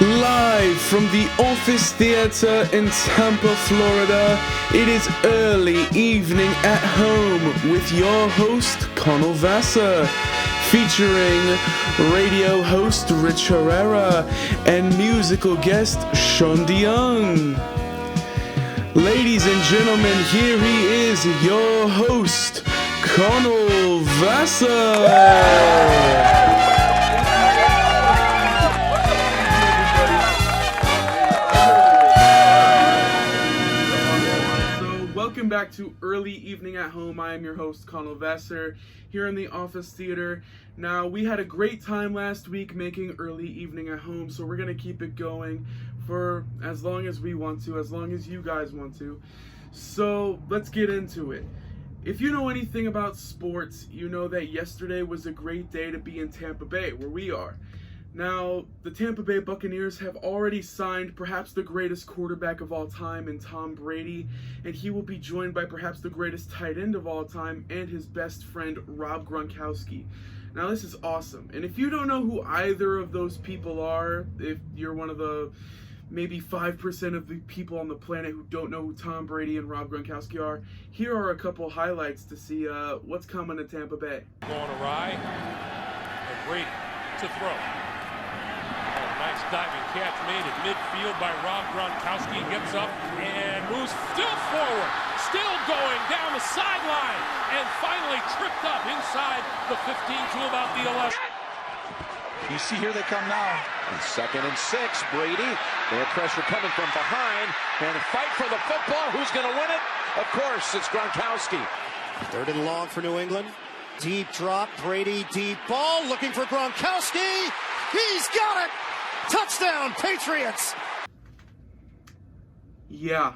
Live from the Office Theater in Tampa, Florida, it is early evening at home with your host, Connell Vassar, featuring radio host Rich Herrera and musical guest Sean DeYoung. Ladies and gentlemen, here he is, your host, Connell Vassar. Welcome back to Early Evening at Home. I am your host, Connell Vassar, here in the Office Theater. Now, we had a great time last week making Early Evening at Home, so we're going to keep it going for as long as we want to, as long as you guys want to. So, let's get into it. If you know anything about sports, you know that yesterday was a great day to be in Tampa Bay, where we are. Now, the Tampa Bay Buccaneers have already signed perhaps the greatest quarterback of all time in Tom Brady, and he will be joined by perhaps the greatest tight end of all time and his best friend, Rob Gronkowski. Now, this is awesome. And if you don't know who either of those people are, if you're one of the maybe 5% of the people on the planet who don't know who Tom Brady and Rob Gronkowski are, here are a couple highlights to see what's coming to Tampa Bay. Going awry, and Brady to throw. Nice diving catch made at midfield by Rob Gronkowski. Gets up and moves still forward. Still going down the sideline. And finally tripped up inside the 15 to about the 11. You see here they come now. And 2nd and 6, Brady. They have pressure coming from behind. And a fight for the football. Who's going to win it? Of course, it's Gronkowski. 3rd and long for New England. Deep drop. Brady deep ball. Looking for Gronkowski. He's got it. Touchdown, Patriots! Yeah,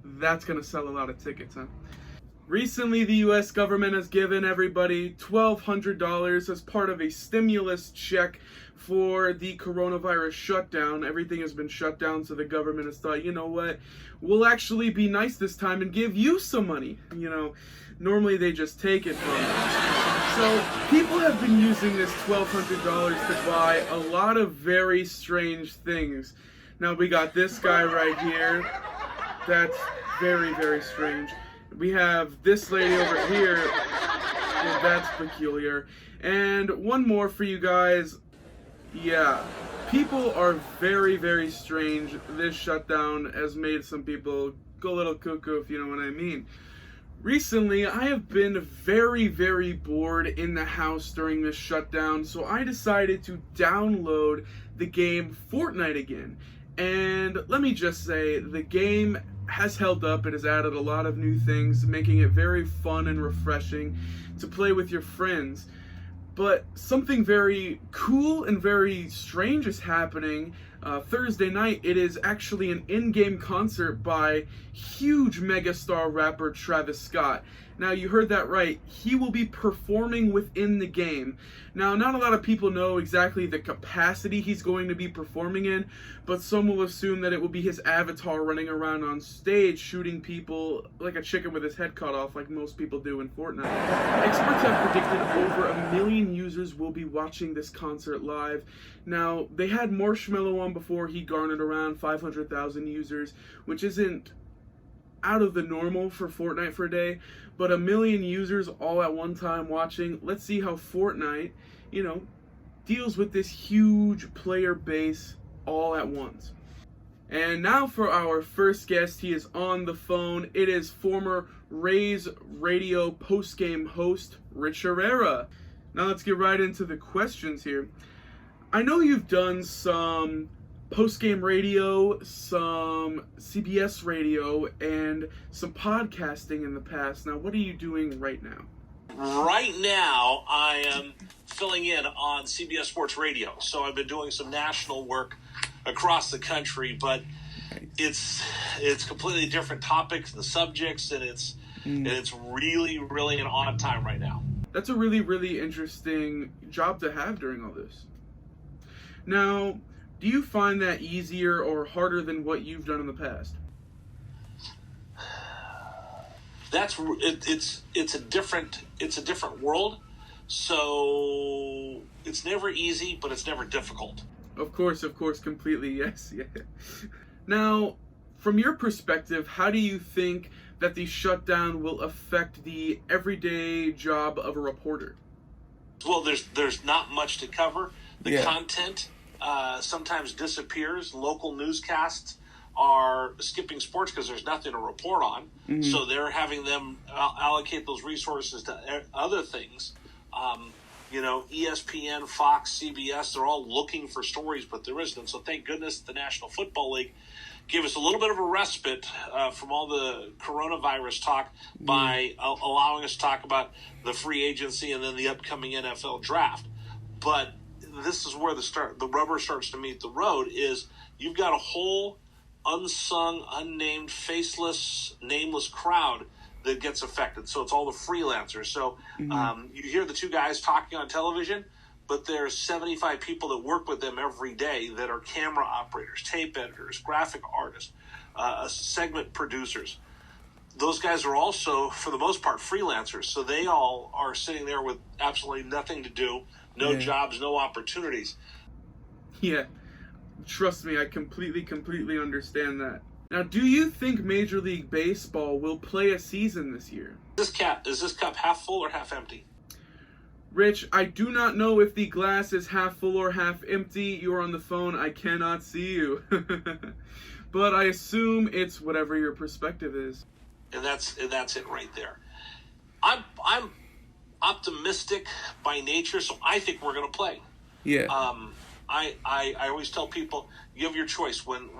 that's going to sell a lot of tickets, huh? Recently, the U.S. government has given everybody $1,200 as part of a stimulus check for the coronavirus shutdown. Everything has been shut down, so the government has thought, you know what, we'll actually be nice this time and give you some money. You know, normally they just take it from us. So people have been using this $1,200 to buy a lot of very strange things. Now we got this guy right here. That's very, very strange. We have this lady over here. Well, that's peculiar. And one more for you guys. Yeah, people are very, very strange. This shutdown has made some people go a little cuckoo, if you know what I mean. Recently, I have been very, very bored in the house during this shutdown, so I decided to download the game Fortnite again. And let me just say, the game has held up. It has added a lot of new things, making it very fun and refreshing to play with your friends. But something very cool and very strange is happening. Thursday night, it is actually an in-game concert by huge megastar rapper Travis Scott. Now, you heard that right. He will be performing within the game. Now, not a lot of people know exactly the capacity he's going to be performing in, but some will assume that it will be his avatar running around on stage shooting people like a chicken with his head cut off, like most people do in Fortnite. Experts have predicted over 1 million users will be watching this concert live. Now, they had Marshmello on before. He garnered around 500,000 users, which isn't out of the normal for Fortnite for a day, but 1 million users all at one time watching. Let's see how Fortnite, deals with this huge player base all at once. And now for our first guest. He is on the phone. It is former Rays radio post-game host, Rich Herrera. Now let's get right into the questions here. I know you've done some post-game radio, some CBS radio, and some podcasting in the past. Now, what are you doing right now? Right now, I am filling in on CBS Sports Radio. So I've been doing some national work across the country, but it's completely different topics, the subjects, and it's really, really an odd time right now. That's a really, really interesting job to have during all this. Now, do you find that easier or harder than what you've done in the past? It's a different world. So it's never easy, but it's never difficult. Of course, completely, yes, yeah. Now, from your perspective, how do you think that the shutdown will affect the everyday job of a reporter? Well, there's not much to cover. The Yeah. content sometimes disappears. Local newscasts are skipping sports because there's nothing to report on. Mm-hmm. So they're having them allocate those resources to other things. ESPN, Fox, CBS, they're all looking for stories, but there isn't. So thank goodness the National Football League gave us a little bit of a respite from all the coronavirus talk by allowing us to talk about the free agency and then the upcoming NFL draft. But this is where the rubber starts to meet the road. Is you've got a whole unsung, unnamed, faceless, nameless crowd that gets affected. So it's all the freelancers. So you hear the two guys talking on television, but there's 75 people that work with them every day that are camera operators, tape editors, graphic artists, segment producers. Those guys are also, for the most part, freelancers. So they all are sitting there with absolutely nothing to do, no jobs, no opportunities. Yeah, trust me, I completely understand that. Now, do you think Major League Baseball will play a season this year? Is this cup half full or half empty? Rich, I do not know if the glass is half full or half empty. You're on the phone. I cannot see you. But I assume it's whatever your perspective is. And that's it right there. I'm optimistic by nature, so I think we're going to play. Yeah. I always tell people, you have your choice. When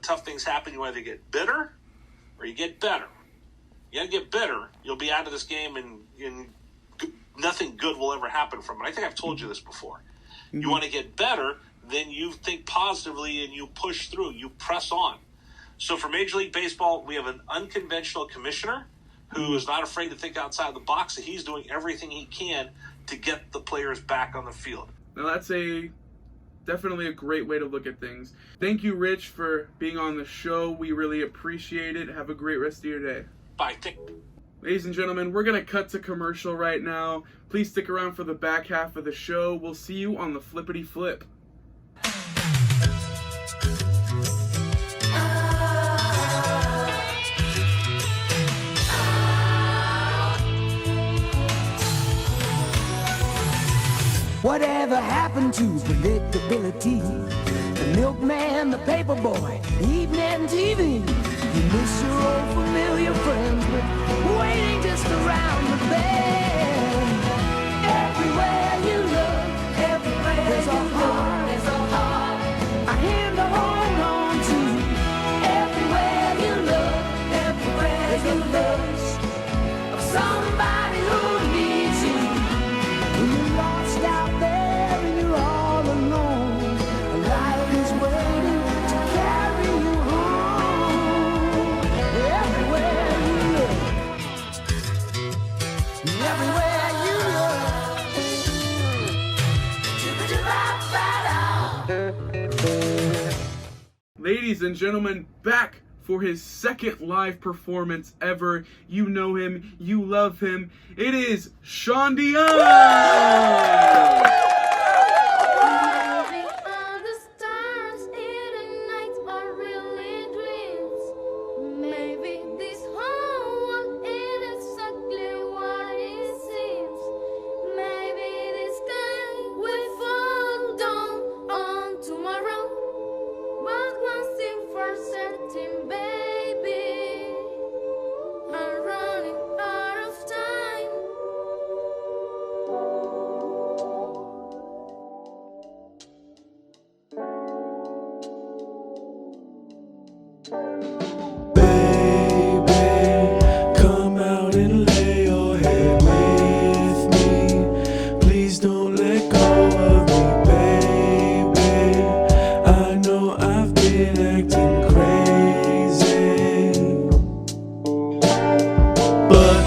tough things happen, you either get bitter or you get better. You gotta get bitter, you'll be out of this game and nothing good will ever happen from it. I think I've told you this before. Mm-hmm. You want to get better, then you think positively and you push through, you press on. So for Major League Baseball, we have an unconventional commissioner who is not afraid to think outside the box, and he's doing everything he can to get the players back on the field. Now that's definitely a great way to look at things. Thank you, Rich, for being on the show. We really appreciate it. Have a great rest of your day. Bye. Ladies and gentlemen, we're going to cut to commercial right now. Please stick around for the back half of the show. We'll see you on the Flippity Flip. Whatever happened to predictability? The milkman, the paperboy, evening TV. You miss your old familiar friends, but waiting just around the bend. Everywhere you look, there's a heart, a hand to hold on to. Everywhere you look, there's a lust of somebody who needs you. When you're lost out there and you're all alone, life is waiting to carry you home. Everywhere you look, everywhere you look. Ladies and gentlemen, back for his second live performance ever. You know him, you love him. It is Sean Dion!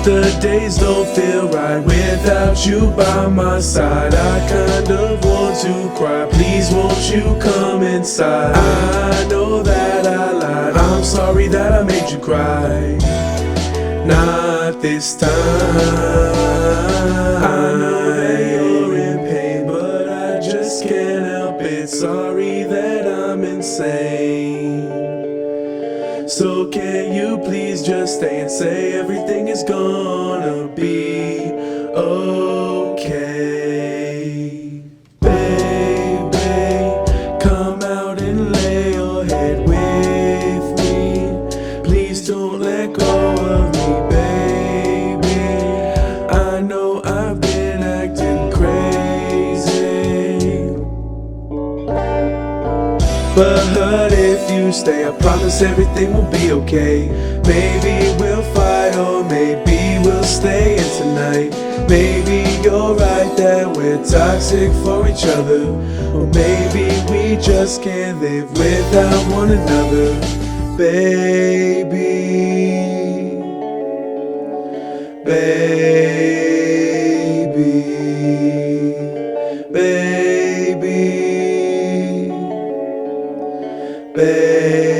The days don't feel right without you by my side. I kind of want to cry. Please won't you come inside? I know that I lied. I'm sorry that I made you cry. Not this time. I know that you're in pain, but I just can't help it. sorry that I'm insane. So can you please just stay and say everything is gonna be okay? Baby, come out and lay your head with me. Please don't let go of me, baby. I know I've been acting crazy, but if you stay, I promise everything will be okay. Maybe we'll fight, or maybe we'll stay in tonight. Maybe you're right that we're toxic for each other, or maybe we just can't live without one another. Baby, baby, baby, baby.